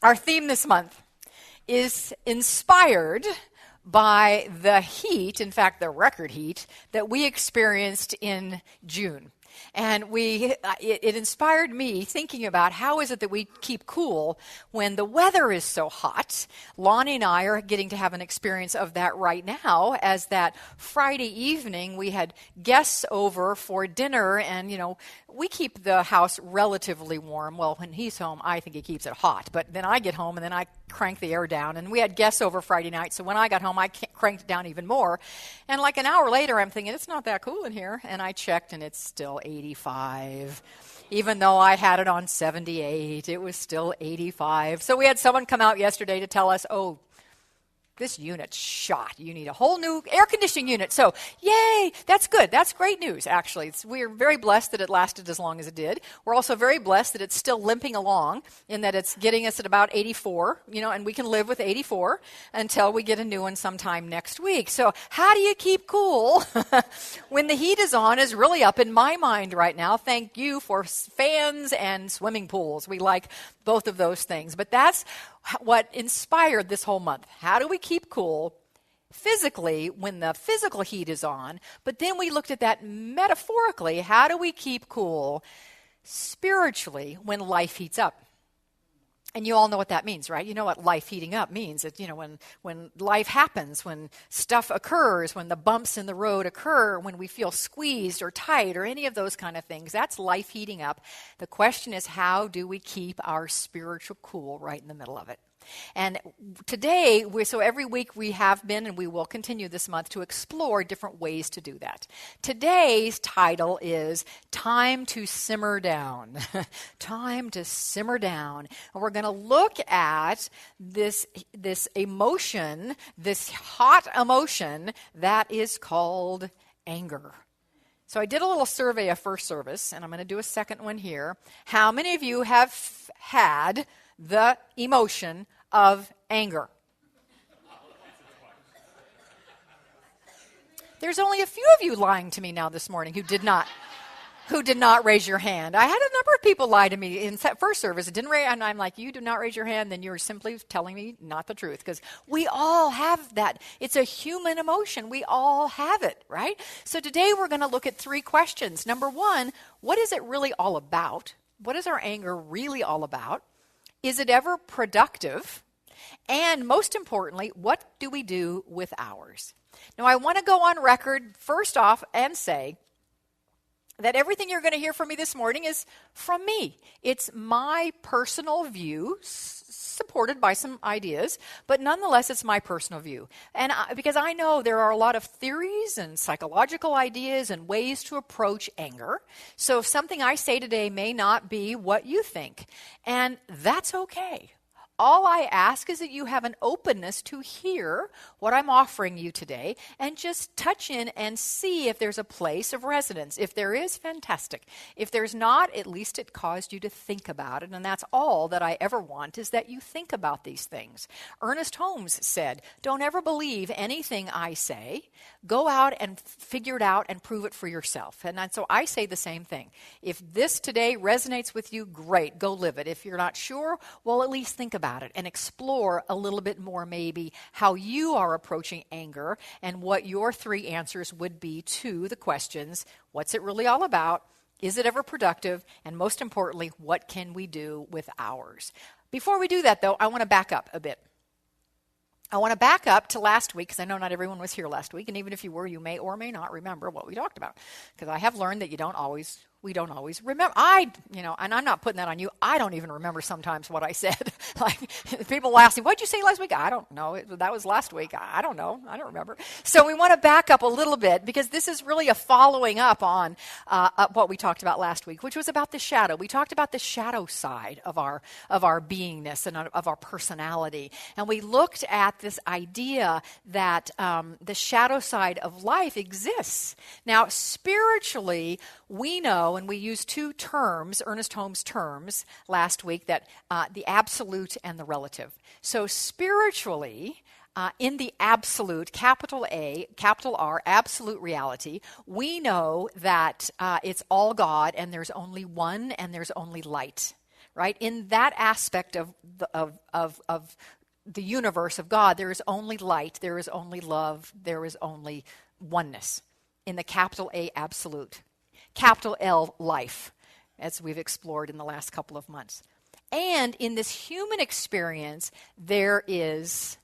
Our theme this month is inspired by the heat, in fact, the record heat, that we experienced in June. And it inspired me thinking about how is it that we keep cool when the weather is so hot. Lonnie and I are getting to have an experience of that right now, as that Friday evening we had guests over for dinner, and we keep the house relatively warm. Well, when he's home, I think he keeps it hot, but then I get home and then I crank the air down, and we had guests over Friday night, so when I got home I cranked it down even more, and like an hour later I'm thinking it's not that cool in here, and I checked and it's still 85. Even though I had it on 78, it was still 85. So we had someone come out yesterday to tell us, oh, this unit's shot. You need a whole new air conditioning unit. So, yay, that's good. That's great news, actually. We're very blessed that it lasted as long as it did. We're also very blessed that it's still limping along, in that it's getting us at about 84, and we can live with 84 until we get a new one sometime next week. So how do you keep cool when the heat is on is really up in my mind right now. Thank you for fans and swimming pools. We like both of those things. But that's what inspired this whole month. How do we keep cool physically when the physical heat is on? But then we looked at that metaphorically. How do we keep cool spiritually when life heats up? And you all know what that means, right? You know what life heating up means. That, when life happens, when stuff occurs, when the bumps in the road occur, when we feel squeezed or tight or any of those kind of things, that's life heating up. The question is, how do we keep our spiritual cool right in the middle of it? And today, so every week we have been, and we will continue this month, to explore different ways to do that. Today's title is Time to Simmer Down. Time to simmer down. And we're going to look at this emotion, this hot emotion that is called anger. So I did a little survey of first service, and I'm going to do a second one here. How many of you have had the emotion of anger? There's only a few of you lying to me now this morning who did not raise your hand. I had a number of people lie to me in first service. It didn't raise, and I'm like, you do not raise your hand, then you're simply telling me not the truth, because we all have that. It's a human emotion. We all have it, right? So today we're going to look at three questions. Number one, what is it really all about? What is our anger really all about? Is it ever productive? And most importantly, what do we do with ours? Now, I want to go on record first off and say that everything you're going to hear from me this morning is from me. It's my personal view, supported by some ideas, but nonetheless, it's my personal view. And because I know there are a lot of theories and psychological ideas and ways to approach anger. So something I say today may not be what you think, and that's okay. All I ask is that you have an openness to hear what I'm offering you today and just touch in and see if there's a place of resonance. If there is, fantastic. If there's not, at least it caused you to think about it, and that's all that I ever want, is that you think about these things. Ernest Holmes said, don't ever believe anything I say. Go out and figure it out and prove it for yourself. And so I say the same thing. If this today resonates with you, great, go live it. If you're not sure, well, at least think about it and explore a little bit more maybe how you are approaching anger and what your three answers would be to the questions. What's it really all about? Is it ever productive? And most importantly, what can we do with ours? Before we do that, though, I want to back up a bit. I want to back up to last week, because I know not everyone was here last week, and even if you were, you may or may not remember what we talked about, because I have learned that we don't always remember. And I'm not putting that on you. I don't even remember sometimes what I said. Like, people ask me, what'd you say last week? I don't know. That was last week. I don't know. I don't remember. So we want to back up a little bit, because this is really a following up on what we talked about last week, which was about the shadow. We talked about the shadow side of our beingness and of our personality. And we looked at this idea that the shadow side of life exists. Now, spiritually, we know, and we used two terms, Ernest Holmes terms, last week, that the absolute and the relative. So spiritually, in the absolute, capital A, capital R, absolute reality, we know that it's all God and there's only one and there's only light. right? In that aspect of the universe of God, there is only light, there is only love, there is only oneness. In the capital A absolute, capital L life, as we've explored in the last couple of months. And in this human experience, there is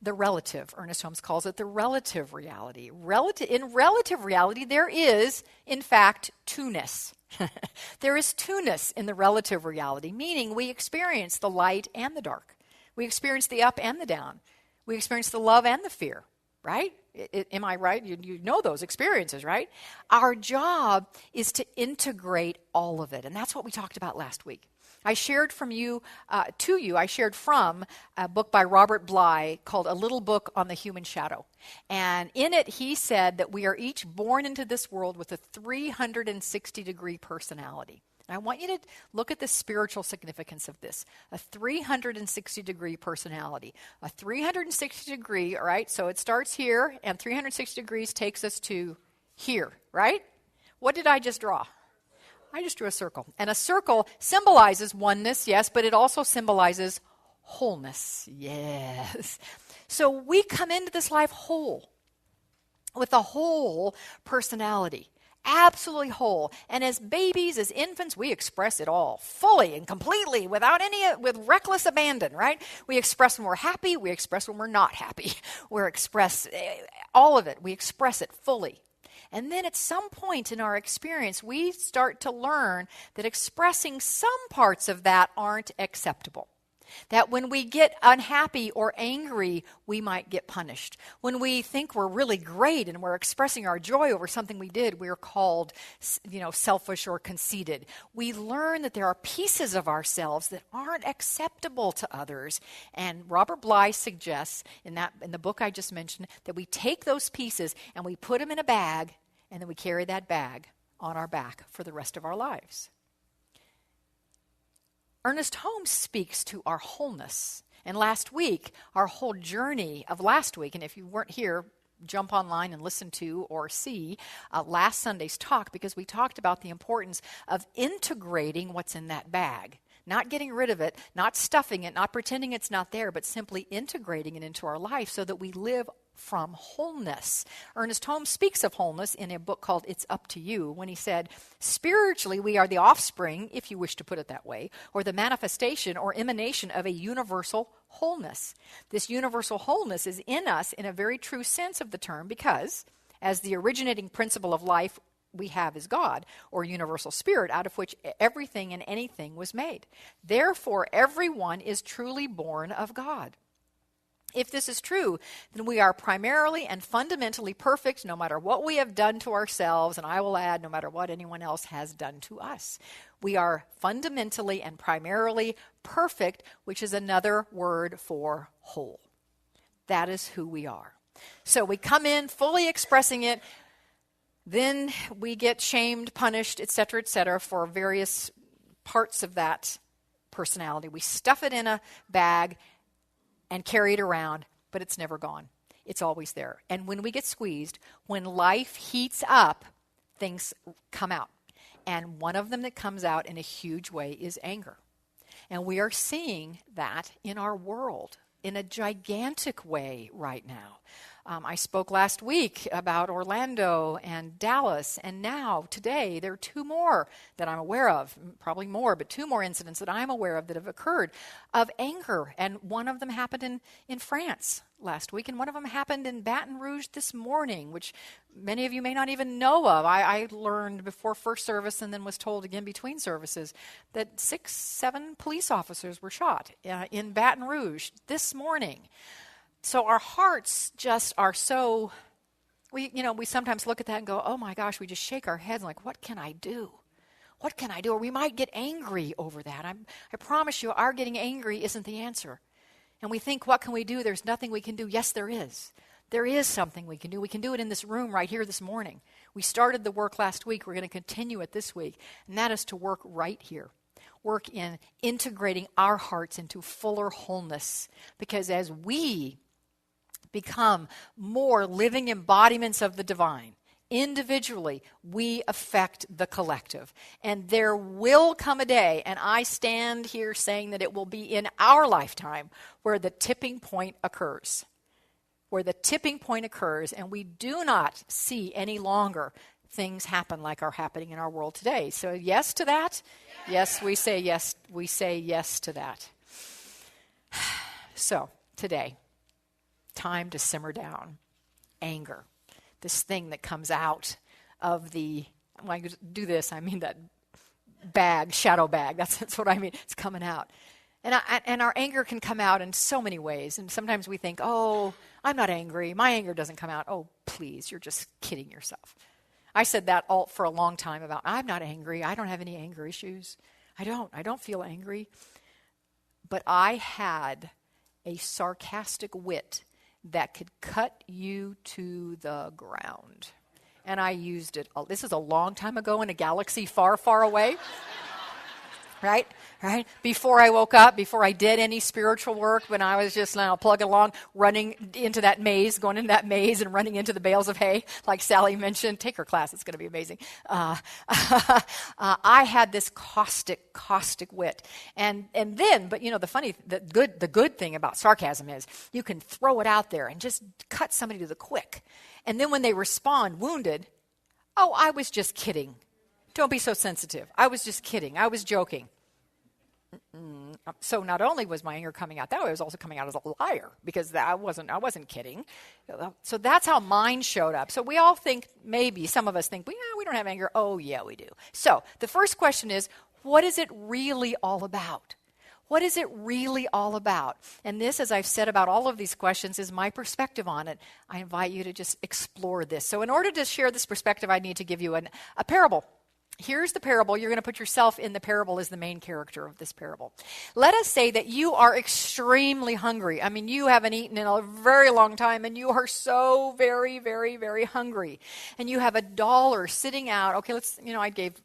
the relative. Ernest Holmes calls it the relative reality. In relative reality, there is, in fact, two-ness. There is two-ness in the relative reality, meaning we experience the light and the dark. We experience the up and the down. We experience the love and the fear, right? Am I right? You know those experiences, right? Our job is to integrate all of it, and that's what we talked about last week. I shared from a book by Robert Bly called A Little Book on the Human Shadow. And in it, he said that we are each born into this world with a 360-degree personality. And I want you to look at the spiritual significance of this. A 360-degree personality. A 360-degree, all right, so it starts here, and 360 degrees takes us to here, right? What did I just draw? I just drew a circle. And a circle symbolizes oneness, yes, but it also symbolizes wholeness, yes. So we come into this life whole, with a whole personality, absolutely whole. And as babies, as infants, we express it all, fully and completely, with reckless abandon, right? We express when we're happy, we express when we're not happy. We express all of it, we express it fully. And then at some point in our experience, we start to learn that expressing some parts of that aren't acceptable. That when we get unhappy or angry, we might get punished. When we think we're really great and we're expressing our joy over something we did, we're called, selfish or conceited. We learn that there are pieces of ourselves that aren't acceptable to others. And Robert Bly suggests in the book I just mentioned that we take those pieces and we put them in a bag, and then we carry that bag on our back for the rest of our lives. Ernest Holmes speaks to our wholeness. And last week, our whole journey of last week, and if you weren't here, jump online and listen to or see last Sunday's talk, because we talked about the importance of integrating what's in that bag. Not getting rid of it, not stuffing it, not pretending it's not there, but simply integrating it into our life so that we live from wholeness. Ernest Holmes speaks of wholeness in a book called It's Up to You, when he said, spiritually we are the offspring, if you wish to put it that way, or the manifestation or emanation of a universal wholeness. This universal wholeness is in us in a very true sense of the term, because as the originating principle of life we have is God, or universal spirit, out of which everything and anything was made. Therefore, everyone is truly born of God. If this is true, then we are primarily and fundamentally perfect no matter what we have done to ourselves, and I will add, no matter what anyone else has done to us. We are fundamentally and primarily perfect, which is another word for whole. That is who we are. So we come in fully expressing it, then we get shamed, punished, etc., for various parts of that personality. We stuff it in a bag and carry it around, but it's never gone. It's always there. And when we get squeezed, when life heats up, things come out. And one of them that comes out in a huge way is anger. And we are seeing that in our world in a gigantic way right now. I spoke last week about Orlando and Dallas, and now, today, there are two more that I'm aware of, probably more, but two more incidents that I'm aware of that have occurred of anger. And one of them happened in France last week, and one of them happened in Baton Rouge this morning, which many of you may not even know of. I learned before first service and then was told again between services that 6-7 police officers were shot in Baton Rouge this morning. So our hearts just are so, we sometimes look at that and go, oh my gosh, we just shake our heads like, what can I do? What can I do? Or we might get angry over that. I promise you, our getting angry isn't the answer. And we think, what can we do? There's nothing we can do. Yes, there is. There is something we can do. We can do it in this room right here this morning. We started the work last week. We're going to continue it this week. And that is to work right here. Work in integrating our hearts into fuller wholeness. Because as we become more living embodiments of the divine, Individually, we affect the collective. And there will come a day, and I stand here saying that it will be in our lifetime, where the tipping point occurs. Where the tipping point occurs, and we do not see any longer things happen like are happening in our world today. So yes to that? Yes, we say yes. We say yes to that. So today, time to simmer down. Anger. This thing that comes out of the, when I do this, I mean that bag, shadow bag. That's what I mean. It's coming out. And our anger can come out in so many ways. And sometimes we think, oh, I'm not angry. My anger doesn't come out. Oh, please, you're just kidding yourself. I said that all for a long time about, I'm not angry. I don't have any anger issues. I don't feel angry. But I had a sarcastic wit that could cut you to the ground. And I used it. This is a long time ago in a galaxy far, far away. Right? Before I woke up, before I did any spiritual work, when I was just plugging along, running into that maze, going into that maze and running into the bales of hay, like Sally mentioned. Take her class, it's going to be amazing. I had this caustic wit. And then, but the good thing about sarcasm is you can throw it out there and just cut somebody to the quick. And then when they respond wounded, oh, I was just kidding. Don't be so sensitive. I was just kidding. I was joking. So not only was my anger coming out that way, it was also coming out as a liar, because I wasn't kidding. So that's how mine showed up. So we all think, maybe some of us think, we don't have anger. Oh, yeah, we do. So the first question is, what is it really all about? What is it really all about? And this, as I've said about all of these questions, is my perspective on it. I invite you to just explore this. So in order to share this perspective, I need to give you a parable. Here's the parable. You're going to put yourself in the parable as the main character of this parable. Let us say that you are extremely hungry. I mean, you haven't eaten in a very long time, and you are so very, very, very hungry. And you have $1 sitting out. Okay,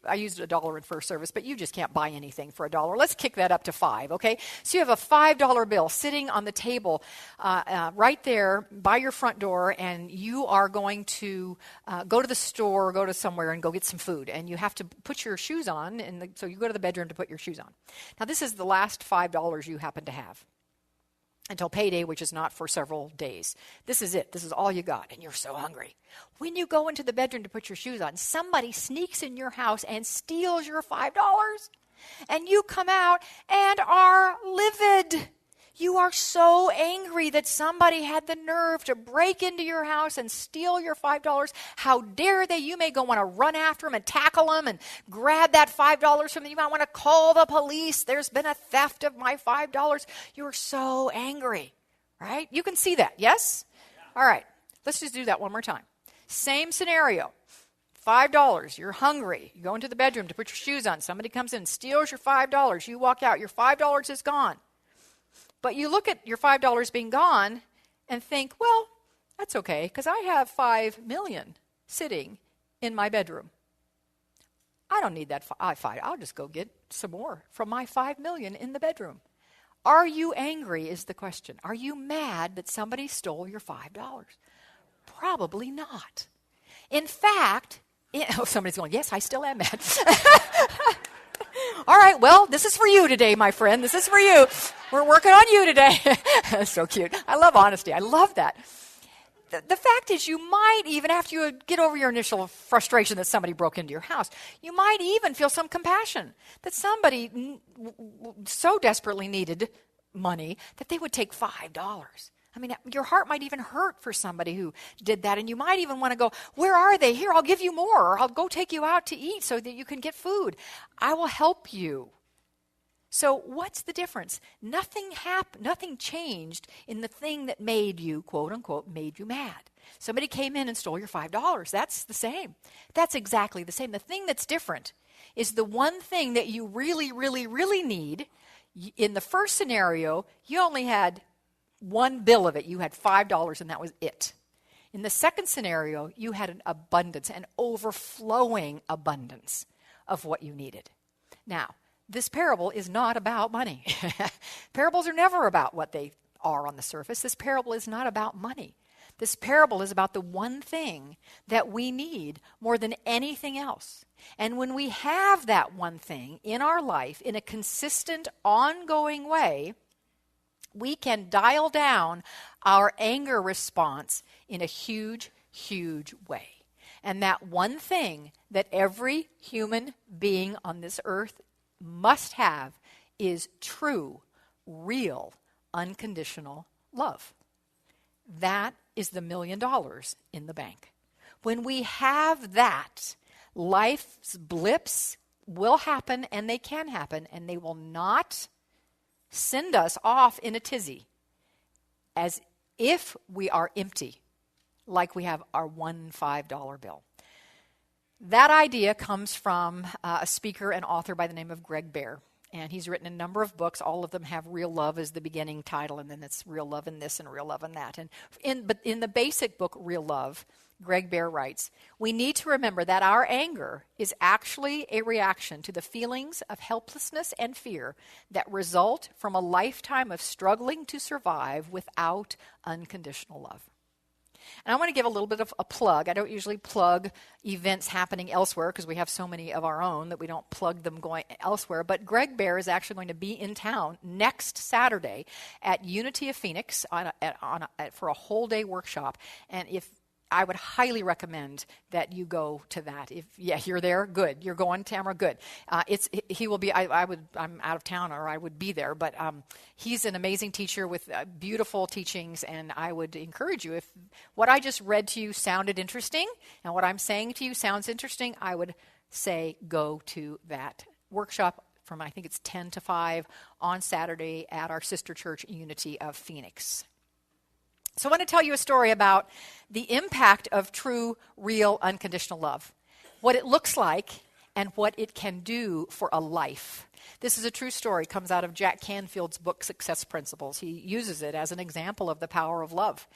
I used $1 in first service, but you just can't buy anything for $1. Let's kick that up to $5, okay? So you have a $5 bill sitting on the table right there by your front door, and you are going to go to the store or go to somewhere and go get some food. And you have to put your shoes on, so you go to the bedroom to put your shoes on. Now, this is the last $5 you happen to have until payday, which is not for several days. This is it. This is all you got, and you're so hungry. When you go into the bedroom to put your shoes on, somebody sneaks in your house and steals your $5, and you come out and are livid. You are so angry that somebody had the nerve to break into your house and steal your $5. How dare they? You may go want to run after them and tackle them and grab that $5 from them. You might want to call the police. There's been a theft of my $5. You're so angry, right? You can see that, yes? Yeah. All right, let's just do that one more time. Same scenario. $5, you're hungry. You go into the bedroom to put your shoes on. Somebody comes in and steals your $5. You walk out. Your $5 is gone. But you look at your $5 being gone and think, well, that's okay, because I have $5 million sitting in my bedroom. I don't need that $5. I'll just go get some more from my $5 million in the bedroom. Are you angry is the question. Are you mad that somebody stole your $5? Probably not. In fact, somebody's going, yes, I still am mad. All right, well, this is for you today, my friend. This is for you. We're working on you today. That's so cute. I love honesty. I love that. The fact is, you might even, after you get over your initial frustration that somebody broke into your house, you might even feel some compassion that somebody so desperately needed money that they would take $5. I mean, your heart might even hurt for somebody who did that, and you might even want to go, where are they? Here, I'll give you more, or I'll go take you out to eat so that you can get food. I will help you. So what's the difference? Nothing changed in the thing that made you, quote unquote, made you mad. Somebody came in and stole your $5. That's the same. That's exactly the same. The thing that's different is the one thing that you really, really, really need. In the first scenario, you only had one bill of it. You had $5 and that was it. In the second scenario, you had an abundance, an overflowing abundance of what you needed. Now, this parable is not about money. Parables are never about what they are on the surface. This parable is not about money. This parable is about the one thing that we need more than anything else. And when we have that one thing in our life in a consistent, ongoing way, we can dial down our anger response in a huge, huge way. And that one thing that every human being on this earth must have is true, real, unconditional love. That is the $1 million in the bank. When we have that, life's blips will happen, and they can happen, and they will not send us off in a tizzy as if we are empty, like we have our one $5 bill. That idea comes from a speaker and author by the name of Greg Bear. And he's written a number of books. All of them have Real Love as the beginning title, and then it's Real Love in this and Real Love in that. But in the basic book, Real Love, Greg Bear writes, we need to remember that our anger is actually a reaction to the feelings of helplessness and fear that result from a lifetime of struggling to survive without unconditional love. And I want to give a little bit of a plug. I don't usually plug events happening elsewhere because we have so many of our own that we don't plug them going elsewhere. But Greg Bear is actually going to be in town next Saturday at Unity of Phoenix for a whole day workshop. And I would highly recommend that you go to that. If you're there, good. You're going, Tamara, good. He will be. I'm out of town, or I would be there. But he's an amazing teacher with beautiful teachings, and I would encourage you, if what I just read to you sounded interesting, and what I'm saying to you sounds interesting, I would say go to that workshop from, I think it's 10 to 5 on Saturday at our sister church, Unity of Phoenix. So I want to tell you a story about the impact of true, real, unconditional love, what it looks like, and what it can do for a life. This is a true story. It comes out of Jack Canfield's book, Success Principles. He uses it as an example of the power of love.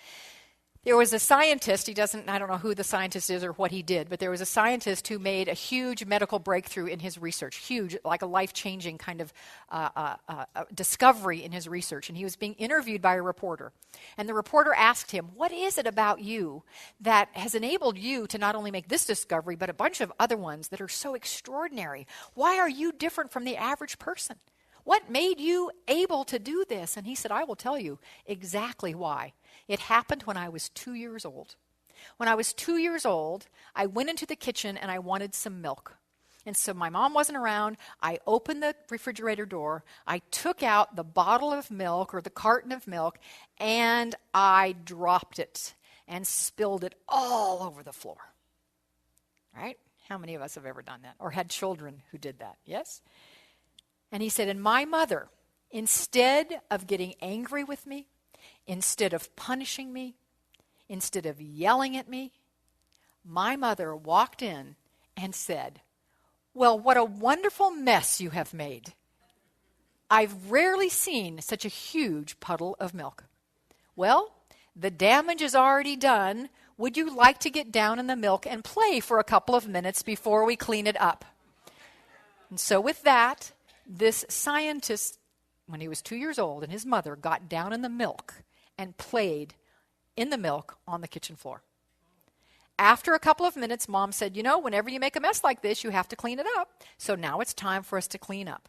There was a scientist, I don't know who the scientist is or what he did, but there was a scientist who made a huge medical breakthrough in his research, huge, like a life-changing kind of discovery in his research. And he was being interviewed by a reporter. And the reporter asked him, what is it about you that has enabled you to not only make this discovery, but a bunch of other ones that are so extraordinary? Why are you different from the average person? What made you able to do this? And he said, I will tell you exactly why. It happened when I was 2 years old. When I was 2 years old, I went into the kitchen and I wanted some milk. And so my mom wasn't around. I opened the refrigerator door. I took out the bottle of milk or the carton of milk, and I dropped it and spilled it all over the floor. Right? How many of us have ever done that or had children who did that? Yes? And he said, and my mother, instead of getting angry with me, instead of punishing me, instead of yelling at me, my mother walked in and said, well, what a wonderful mess you have made. I've rarely seen such a huge puddle of milk. Well, the damage is already done. Would you like to get down in the milk and play for a couple of minutes before we clean it up? And so with that, this scientist, when he was 2 years old, and his mother got down in the milk and played in the milk on the kitchen floor. After a couple of minutes, Mom said, whenever you make a mess like this, you have to clean it up. So now it's time for us to clean up.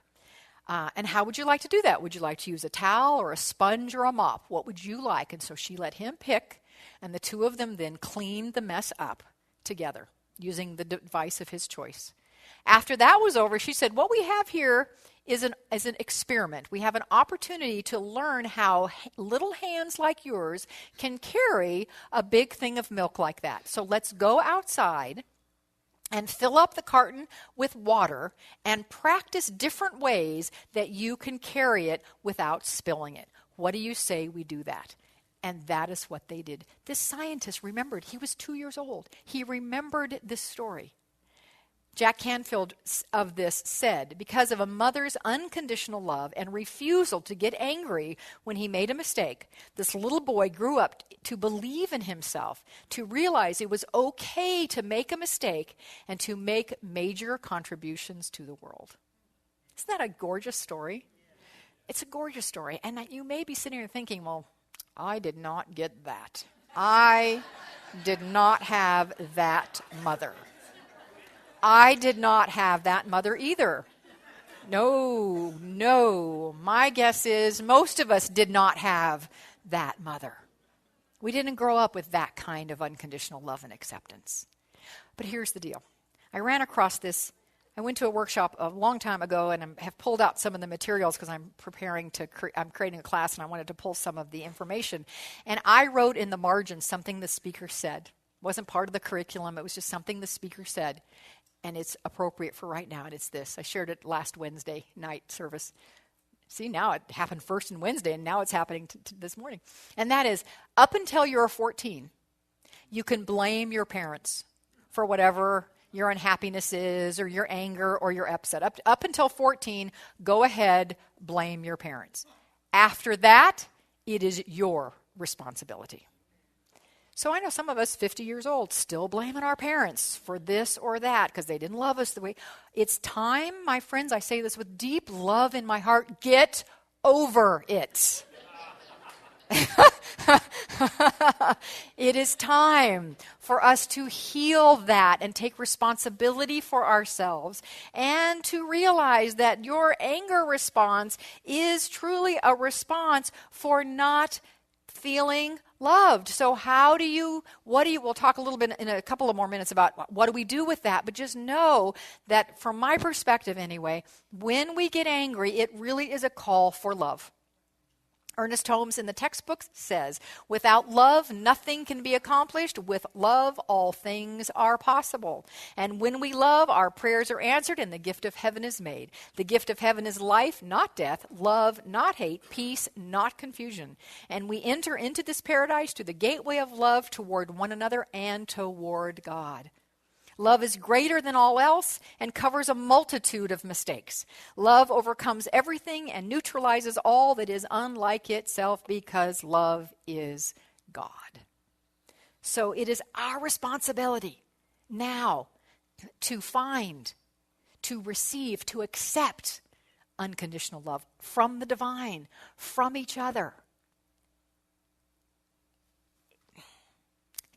And how would you like to do that? Would you like to use a towel or a sponge or a mop? What would you like? And so she let him pick, and the two of them then cleaned the mess up together using the device of his choice. After that was over, she said, what we have here is an experiment. We have an opportunity to learn how little hands like yours can carry a big thing of milk like that. So let's go outside and fill up the carton with water and practice different ways that you can carry it without spilling it. What do you say we do that? And that is what they did. This scientist remembered. He was 2 years old. He remembered this story. Jack Canfield of this said, because of a mother's unconditional love and refusal to get angry when he made a mistake, this little boy grew up to believe in himself, to realize it was okay to make a mistake and to make major contributions to the world. Isn't that a gorgeous story? It's a gorgeous story. And you may be sitting here thinking, well, I did not get that. I did not have that mother. I did not have that mother either. No. My guess is most of us did not have that mother. We didn't grow up with that kind of unconditional love and acceptance. But here's the deal. I ran across this. I went to a workshop a long time ago and have pulled out some of the materials because I'm I'm creating a class and I wanted to pull some of the information. And I wrote in the margin something the speaker said. It wasn't part of the curriculum. It was just something the speaker said. And it's appropriate for right now, and it's this. I shared it last Wednesday night service. See, now it happened first and Wednesday, and now it's happening this morning. And that is, up until you're 14, you can blame your parents for whatever your unhappiness is, or your anger, or your upset. Up until 14, go ahead, blame your parents. After that, it is your responsibility. So I know some of us, 50 years old, still blaming our parents for this or that because they didn't love us the way. It's time, my friends, I say this with deep love in my heart, get over it. It is time for us to heal that and take responsibility for ourselves and to realize that your anger response is truly a response for not feeling loved. So we'll talk a little bit in a couple of more minutes about what do we do with that, but just know that from my perspective anyway, when we get angry, it really is a call for love. Ernest Holmes in the textbooks says, without love, nothing can be accomplished. With love, all things are possible. And when we love, our prayers are answered and the gift of heaven is made. The gift of heaven is life, not death, love, not hate, peace, not confusion. And we enter into this paradise through the gateway of love toward one another and toward God. Love is greater than all else and covers a multitude of mistakes. Love overcomes everything and neutralizes all that is unlike itself because love is God. So it is our responsibility now to find, to receive, to accept unconditional love from the divine, from each other.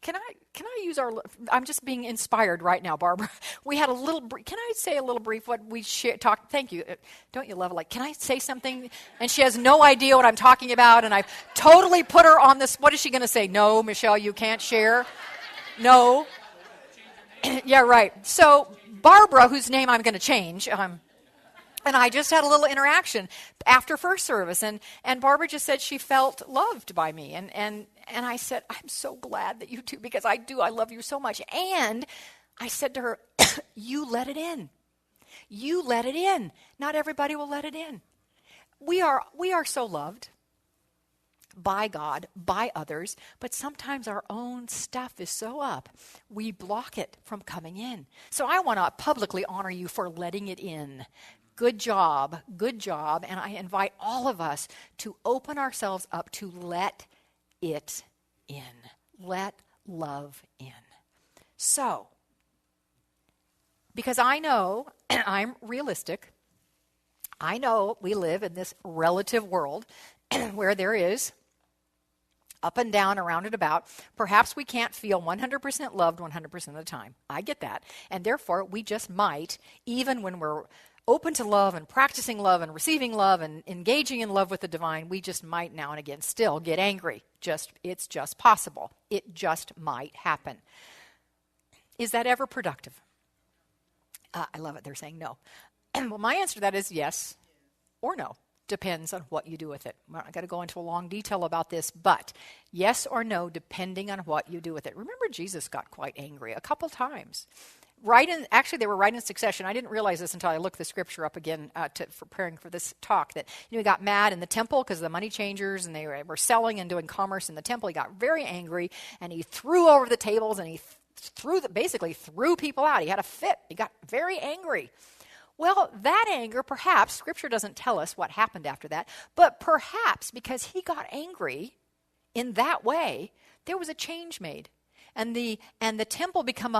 Can I use I'm just being inspired right now, Barbara. We had a little, can I say a little brief what we talked, thank you. Don't you love it? Like, can I say something? And she has no idea what I'm talking about, and I've totally put her on this. What is she going to say? No, Michelle, you can't share. No. Yeah, right. So Barbara, whose name I'm going to change, and I just had a little interaction after first service, and Barbara just said she felt loved by me, and I said, I'm so glad that you do, because I do. I love you so much. And I said to her, you let it in. You let it in. Not everybody will let it in. We are so loved by God, by others, but sometimes our own stuff is so up, we block it from coming in. So I want to publicly honor you for letting it in. Good job, and I invite all of us to open ourselves up to let it in. Let love in. So, because I know, I'm realistic, I know we live in this relative world where there is up and down, around and about. Perhaps we can't feel 100% loved 100% of the time. I get that. And therefore, we just might, even when we're open to love and practicing love and receiving love and engaging in love with the divine, we just might now and again still get angry. It's just possible. It just might happen. Is that ever productive? I love it. They're saying no. Well, my answer to that is yes or no. Depends on what you do with it. I'm not going to go into a long detail about this, but yes or no, depending on what you do with it. Remember, Jesus got quite angry a couple times. Actually, they were right in succession. I didn't realize this until I looked the scripture up again for preparing for this talk, that he got mad in the temple because of the money changers, and they were selling and doing commerce in the temple. He got very angry, and he threw over the tables, and he basically threw people out. He had a fit. He got very angry. Well, that anger, perhaps, scripture doesn't tell us what happened after that, but perhaps because he got angry in that way, there was a change made. And the temple became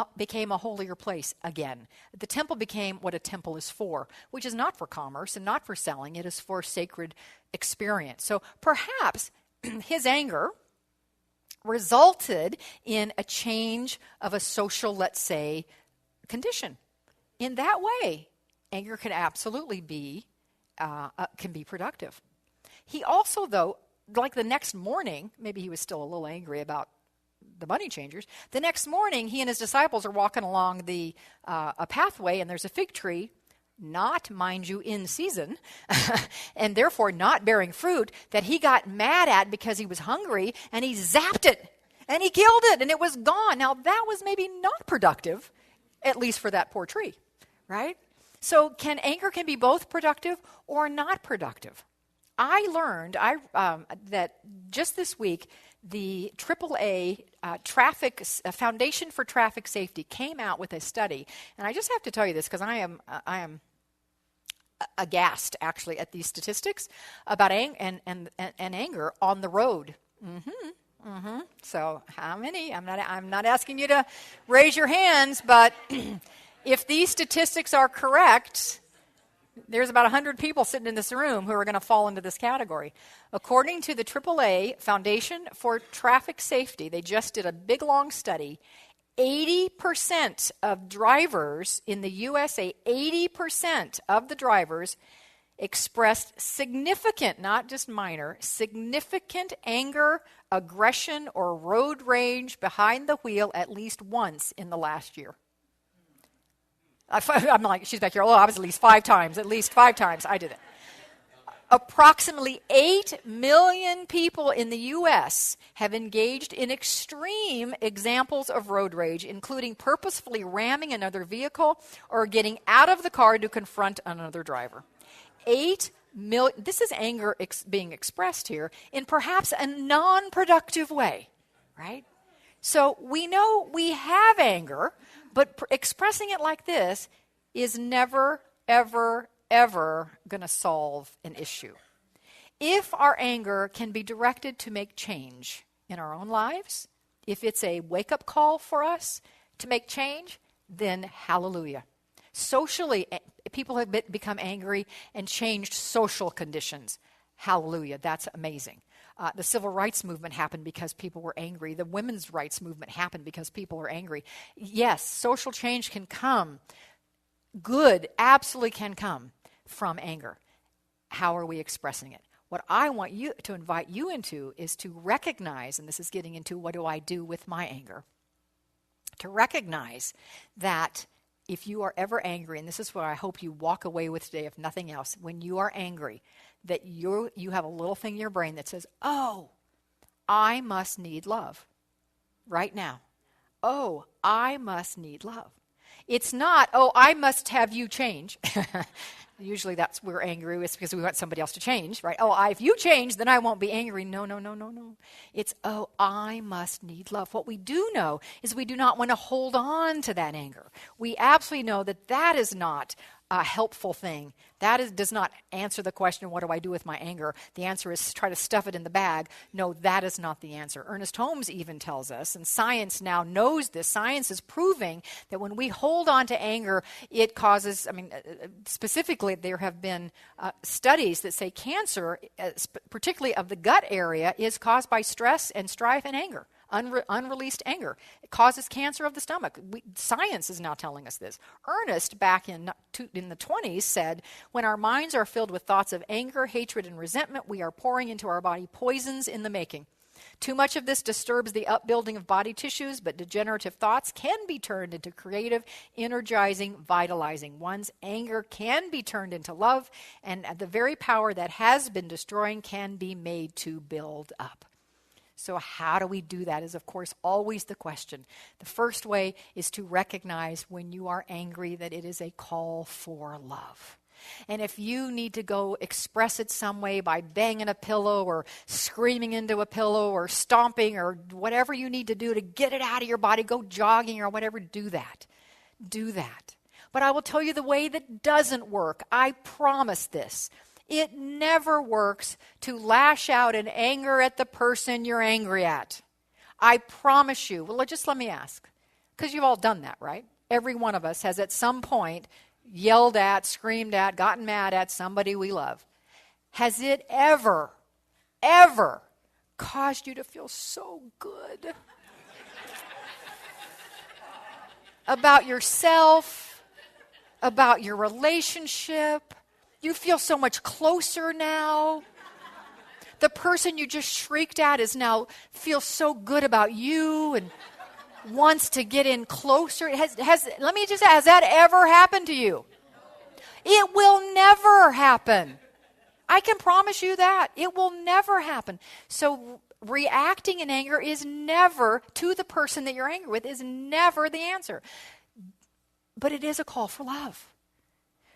a holier place again. The temple became what a temple is for, which is not for commerce and not for selling. It is for sacred experience. So perhaps his anger resulted in a change of a social, let's say, condition. In that way, anger can absolutely be productive. He also, though, like the next morning, maybe he was still a little angry about the money changers. The next morning, he and his disciples are walking along a pathway, and there's a fig tree, not, mind you, in season, and therefore not bearing fruit, that he got mad at because he was hungry, and he zapped it, and he killed it, and it was gone. Now, that was maybe not productive, at least for that poor tree, right? So anger can be both productive or not productive. I learned that just this week, the AAA Foundation for Traffic Safety came out with a study, and I just have to tell you this because I am aghast actually at these statistics about anger on the road. So how many? I'm not asking you to raise your hands, but if these statistics are correct, there's about 100 people sitting in this room who are going to fall into this category. According to the AAA Foundation for Traffic Safety, they just did a big, long study. 80% of drivers in the USA, 80% of the drivers expressed significant, not just minor, significant anger, aggression, or road rage behind the wheel at least once in the last year. I'm like, she's back here. Oh, I was at least 5 times. At least 5 times I did it. Approximately 8 million people in the U.S. have engaged in extreme examples of road rage, including purposefully ramming another vehicle or getting out of the car to confront another driver. 8 million. This is anger being expressed here in perhaps a non-productive way, right? So we know we have anger, but expressing it like this is never, ever, ever going to solve an issue. If our anger can be directed to make change in our own lives, if it's a wake-up call for us to make change, then hallelujah. Socially, people have become angry and changed social conditions. Hallelujah, that's amazing. The civil rights movement happened because people were angry. The women's rights movement happened because people were angry. Yes, social change can come. Good absolutely can come from anger. How are we expressing it? What I want you to invite you into is to recognize, and this is getting into what do I do with my anger, to recognize that if you are ever angry, and this is what I hope you walk away with today, if nothing else, when you are angry, that you have a little thing in your brain that says, oh, I must need love right now. Oh, I must need love. It's not, oh, I must have you change. Usually that's we're angry with because we want somebody else to change, right? Oh, if you change, then I won't be angry. No. It's, oh, I must need love. What we do know is we do not want to hold on to that anger. We absolutely know that is not a helpful thing. That does not answer the question, what do I do with my anger? The answer is try to stuff it in the bag. No, that is not the answer. Ernest Holmes even tells us, and science now knows this, science is proving that when we hold on to anger, it causes, specifically there have been studies that say cancer, particularly of the gut area, is caused by stress and strife and anger. Unreleased anger. It causes cancer of the stomach. Science is now telling us this. Ernest, back in the 20s, said, when our minds are filled with thoughts of anger, hatred, and resentment, we are pouring into our body poisons in the making. Too much of this disturbs the upbuilding of body tissues, but degenerative thoughts can be turned into creative, energizing, vitalizing ones. Anger can be turned into love, and the very power that has been destroying can be made to build up. So how do we do that is, of course, always the question. The first way is to recognize when you are angry that it is a call for love. And if you need to go express it some way by banging a pillow or screaming into a pillow or stomping or whatever you need to do to get it out of your body, go jogging or whatever, do that. Do that. But I will tell you the way that doesn't work. I promise this. It never works to lash out in anger at the person you're angry at. I promise you. Well, just let me ask, because you've all done that, right? Every one of us has at some point yelled at, screamed at, gotten mad at somebody we love. Has it ever caused you to feel so good about yourself, about your relationship. You feel so much closer now. The person you just shrieked at is now feels so good about you and wants to get in closer. Let me just ask, has that ever happened to you? It will never happen. I can promise you that. It will never happen. So reacting in anger is never, to the person that you're angry with, is never the answer. But it is a call for love.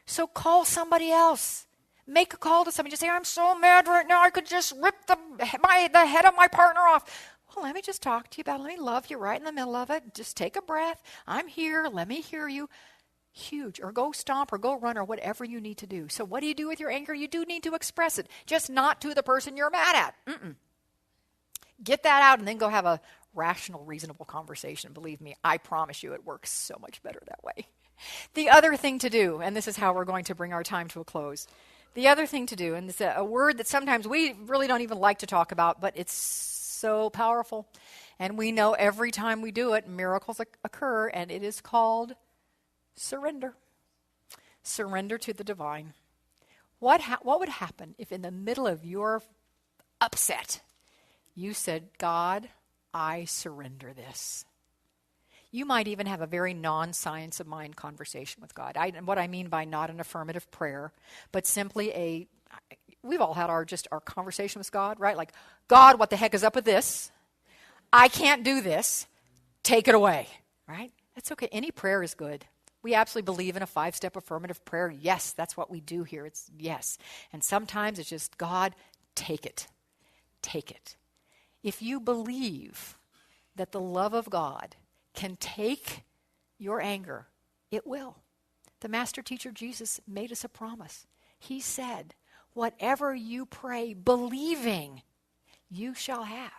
So call somebody else. Make a call to somebody. Just say, I'm so mad right now, I could just rip the head of my partner off. Well, let me just talk to you about it. Let me love you right in the middle of it. Just take a breath. I'm here. Let me hear you. Huge. Or go stomp or go run or whatever you need to do. So what do you do with your anger? You do need to express it. Just not to the person you're mad at. Get that out and then go have a rational, reasonable conversation. Believe me, I promise you it works so much better that way. The other thing to do, and this is how we're going to bring our time to a close. The other thing to do, and it's a word that sometimes we really don't even like to talk about, but it's so powerful. And we know every time we do it, miracles occur, and it is called surrender. Surrender to the divine. What would happen if in the middle of your upset, you said, God, I surrender this? You might even have a very non-science of mind conversation with God. What I mean by not an affirmative prayer, but simply we've all had our conversation with God, right? Like, God, what the heck is up with this? I can't do this. Take it away, right? That's okay. Any prayer is good. We absolutely believe in a 5-step affirmative prayer. Yes, that's what we do here. It's yes. And sometimes it's just, God, take it. Take it. If you believe that the love of God can take your anger, it will. The master teacher Jesus made us a promise. He said, whatever you pray, believing, you shall have.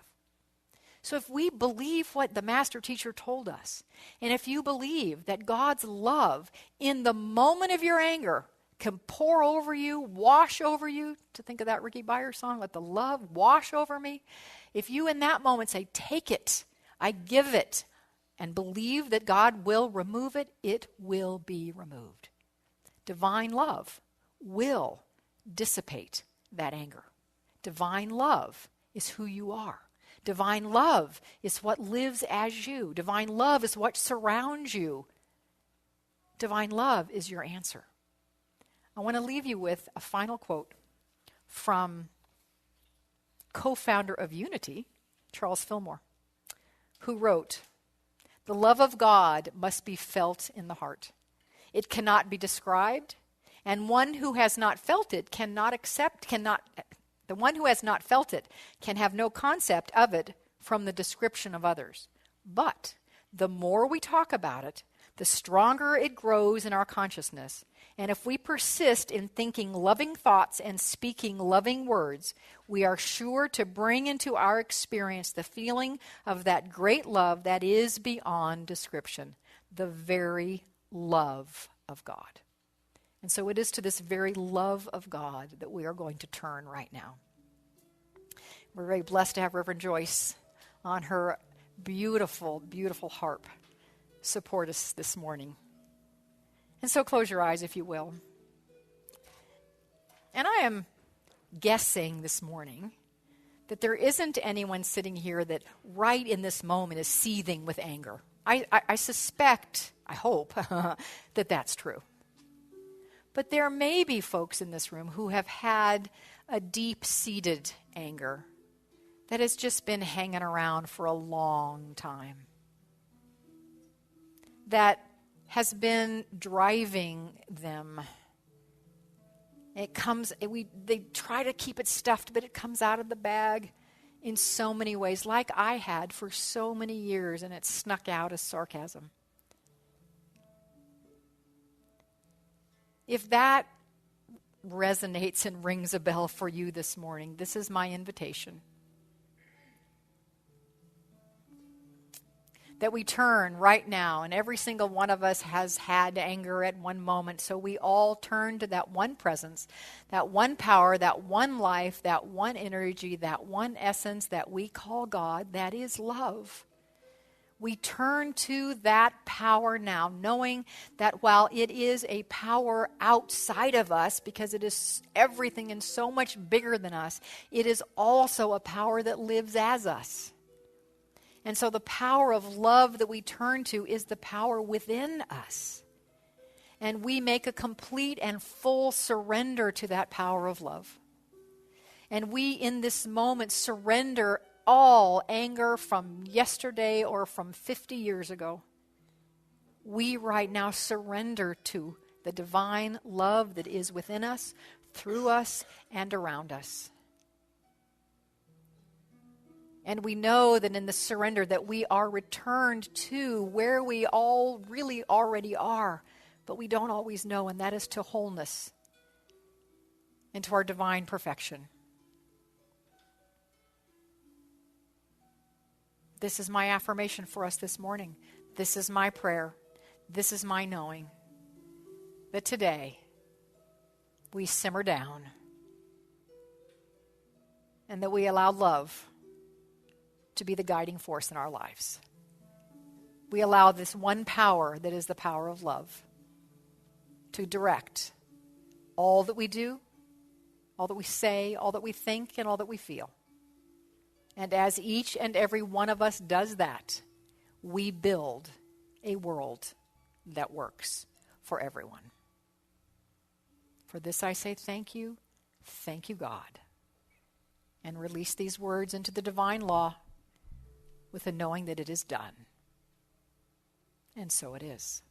So if we believe what the master teacher told us, and if you believe that God's love in the moment of your anger can pour over you, wash over you, to think of that Ricky Byers song, let the love wash over me. If you in that moment say, take it, I give it, and believe that God will remove it, it will be removed. Divine love will dissipate that anger. Divine love is who you are. Divine love is what lives as you. Divine love is what surrounds you. Divine love is your answer. I want to leave you with a final quote from co-founder of Unity, Charles Fillmore, who wrote, "The love of God must be felt in the heart. It cannot be described, and one who has not felt it the one who has not felt it can have no concept of it from the description of others. But the more we talk about it, the stronger it grows in our consciousness. And if we persist in thinking loving thoughts and speaking loving words, we are sure to bring into our experience the feeling of that great love that is beyond description, the very love of God." And so it is to this very love of God that we are going to turn right now. We're very blessed to have Reverend Joyce on her beautiful, beautiful harp support us this morning. And so close your eyes, if you will. And I am guessing this morning that there isn't anyone sitting here that right in this moment is seething with anger. I suspect, I hope, that that's true. But there may be folks in this room who have had a deep-seated anger that has just been hanging around for a long time, that has been driving them. They try to keep it stuffed, but it comes out of the bag in so many ways, like I had for so many years, and it snuck out as sarcasm. If that resonates and rings a bell for you this morning, this is my invitation. that we turn right now, and every single one of us has had anger at one moment, so we all turn to that one presence, that one power, that one life, that one energy, that one essence that we call God, that is love. We turn to that power now, knowing that while it is a power outside of us, because it is everything and so much bigger than us, it is also a power that lives as us. And so the power of love that we turn to is the power within us. And we make a complete and full surrender to that power of love. And we, in this moment, surrender all anger from yesterday or from 50 years ago. We right now surrender to the divine love that is within us, through us, and around us. And we know that in the surrender that we are returned to where we all really already are, but we don't always know, and that is to wholeness and to our divine perfection. This is my affirmation for us this morning. This is my prayer. This is my knowing that today we simmer down and that we allow love to be the guiding force in our lives. We allow this one power that is the power of love to direct all that we do, all that we say, all that we think, and all that we feel. And as each and every one of us does that, we build a world that works for everyone. For this I say thank you, God, and release these words into the divine law with the knowing that it is done. And so it is.